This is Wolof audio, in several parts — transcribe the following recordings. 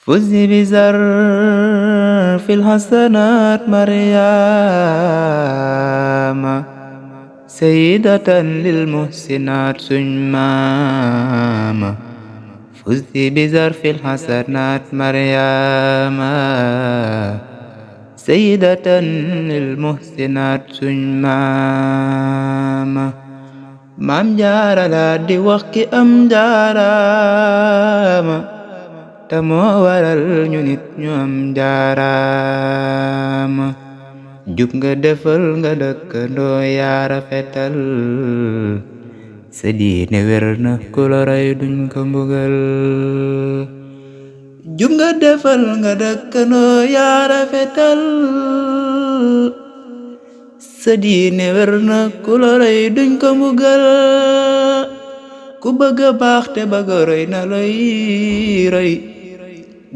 فزي بزر في الحسنات مريم سيدة للمحسنات سنماما فزي بزر في الحسنات مريم سيدة للمحسنات سنماما maam jaara laa di wax ki am jaaraama te moo waral ñu nit ñu am jaaraama jub nga defal nga dëkkandoo yaa rafetal sa diine wér na ku la rey duñ ko mbugal jub nga defal nga dëkkandoo yaa rafetal sa diine wér na ku la rey duñ ko mbugal ku bëgg a baax te bëgg a roy na lay roy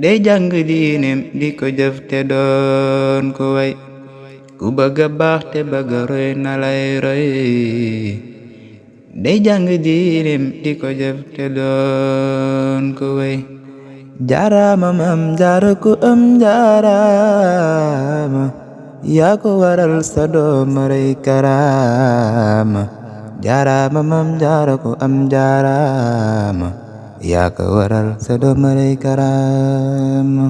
day jàng diineem di ko jëf te doon ko way ku bëgg a baax te bëgg a roy na lay roy day jàng diineem di ko jëf te doon ko way jaaraama maam jaara ku am jaaraama yaa ko waral sa doom rey karaama jaaraama maam jaara ku am jaaraama yaa ko waral sa doom rey karaama